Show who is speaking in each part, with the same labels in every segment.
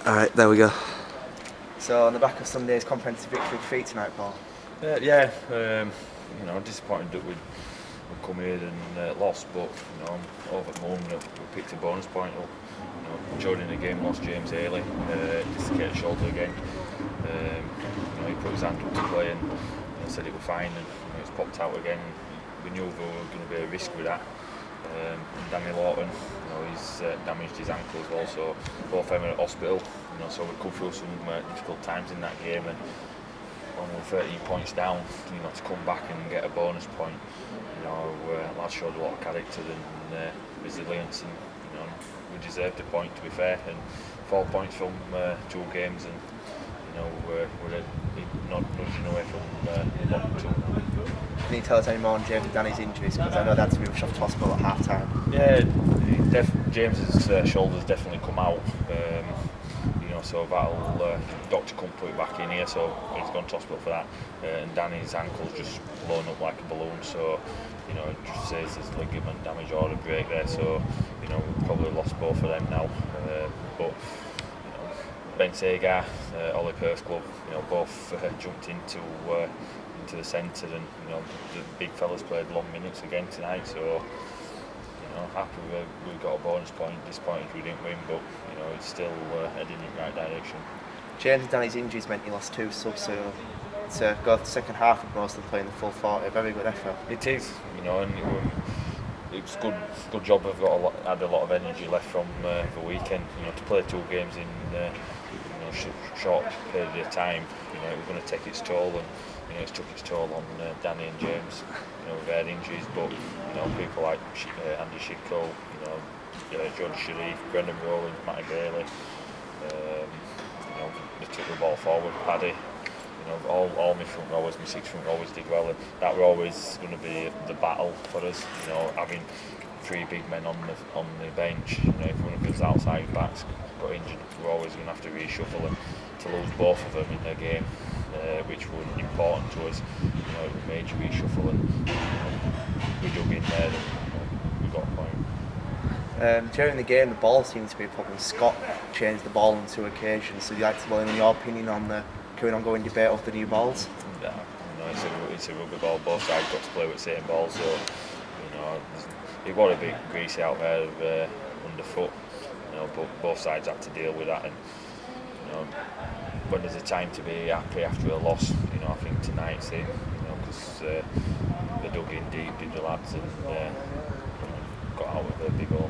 Speaker 1: Alright, there we go.
Speaker 2: So on the back of Sunday's comprehensive victory defeat tonight, Paul?
Speaker 3: Disappointed that we come here and lost, but over the moon we picked a bonus point up. During the game lost James Haley, dislocated shoulder again. He put his hand up to play and said it was fine, and it was popped out again. We knew there were going to be a risk with that. And Danny Lawton, he's damaged his ankle as well, so both of them are at hospital. So we come through some difficult times in that game, and only 13 points down, to come back and get a bonus point. Lads showed a lot of character and resilience, and we deserved the point, to be fair. And 4 points from 2 games, and we're not nudging away from the bottom 2.
Speaker 2: Can you tell us any more on James and Danny's injuries? Because I know they had to be rushed off to hospital at half time.
Speaker 3: Yeah, James's shoulders definitely come out. So that'll doctor couldn't put it back in here, so he's gone to hospital for that. And Danny's ankle's just blown up like a balloon, so it just says there's ligament damage or a break there. So we've probably lost both of them now. But Ben Sagar, Ollie Perthclub, both jumped into the centre, and the big fellas played long minutes again tonight. So happy we got a bonus point. Disappointed we didn't win, but it's still heading in the right direction.
Speaker 2: James and Danny's injuries meant you lost 2 subs, so to go to the second half with most of them playing the full 40, very good effort.
Speaker 3: It is, and it was good job. We've had a lot of energy left from the weekend. To play 2 games in short period of time, it was going to take its toll, and it's took its toll on Danny and James. With their injuries, but people like Andy Shidko, Jordan Sharif, Brendan Rowland, Matty Bailey, they took the ball forward. Paddy, all my front rowers, my 6 front rowers did well, and that were always going to be the battle for us. Having 3 big men on the bench, if one of those outside backs got injured, we're always going to have to reshuffle, and to lose both of them in their game, which were important to us. It was a major reshuffle, and we dug in there and we got a point.
Speaker 2: During the game, the ball seemed to be a problem. Scott changed the ball on 2 occasions. So, you'd like to know your opinion on the current ongoing debate of the new balls?
Speaker 3: Yeah, it's a rugby ball. Both sides got to play with the same ball, so it was a bit greasy out there underfoot. But both sides had to deal with that, and when there's a time to be happy after a loss, I think tonight's it. Because they dug in deep, did the lads, and got out with a big goal.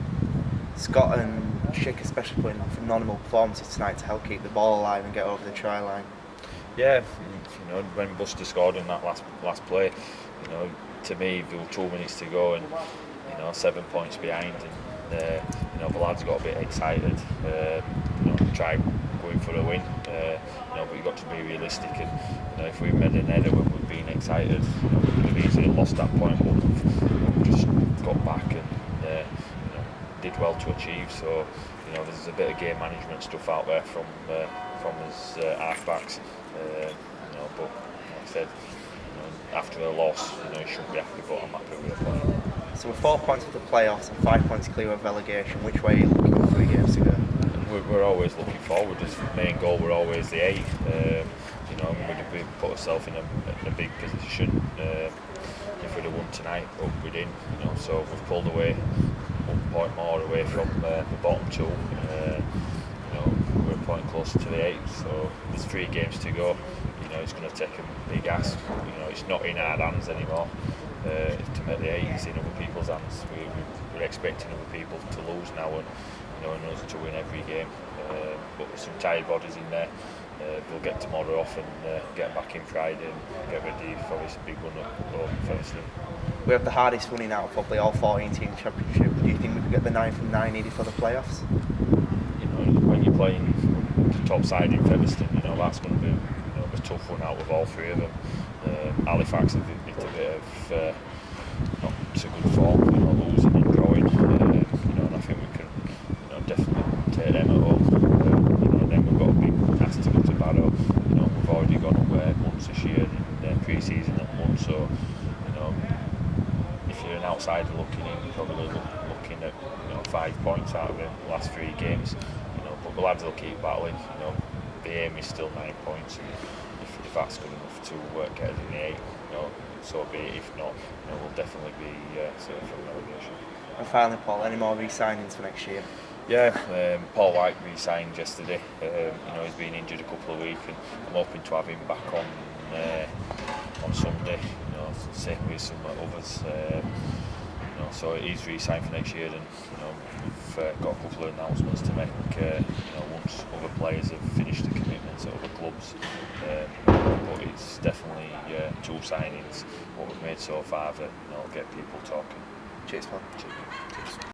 Speaker 2: Scott and Schick especially putting on phenomenal performances tonight to help keep the ball alive and get over the try line.
Speaker 3: Yeah, when Buster scored in that last play, to me there were 2 minutes to go, and 7 points behind, and the lads got a bit excited. Tried going for a win, but you've got to be realistic, and if we made an error when we've been excited, we could have easily lost that point, but we've just got back and did well to achieve. So there's a bit of game management stuff out there from us halfbacks, but like I said, after a loss, you shouldn't be happy, but I'm happy with a point.
Speaker 2: So we're 4 points of the playoffs and 5 points clear of relegation. Which way are you looking with 3 games to go?
Speaker 3: We're always looking forward. As main goal, we're always the 8. We put ourselves in a big position if we'd have won tonight, but we didn't. So we've pulled away 1 point more away from the bottom 2. We're a point closer to the 8. So there's 3 games to go. It's going to take a big ask. It's not in our hands anymore. To make the 8 is in other people's hands. We're expecting other people to lose now, and us to win every game. But there's some tired bodies in there. We'll get tomorrow off and get back in Friday and get ready for this big one up firstly.
Speaker 2: We have the hardest running out of probably all 14 team championship. Do you think we could get the 9 from 9 needed for the playoffs?
Speaker 3: When you're playing the top side in Featherstone, that's going to be a tough one out of all 3 of them. Halifax have hit a bit of not so good form, losing and drawing, and I think we can definitely take them at home. Then we've got a big task to go to Barrow. We've already gone up there once this year in pre-season and won, so if you're an outsider looking in, you're probably looking at 5 points out of the last 3 games. But the lads still keep battling. You know, the aim is still 9 points, and if that's good enough to get us in the 8, you know, so be it. If not, you know, we'll definitely be safe from relegation.
Speaker 2: And finally, Paul, any more re-signings for next year?
Speaker 3: Yeah, Paul White re-signed yesterday. You know, he's been injured a couple of weeks, and I'm hoping to have him back on Sunday. You know, same with some others. You know, so he's re-signed for next year, and you know, we've got a couple of announcements to make. You know, once other players have finished the commitments at other clubs, but it's definitely 2 signings what we've made so far that, you know, get people talking.
Speaker 2: Cheers, Paul.
Speaker 3: Cheers.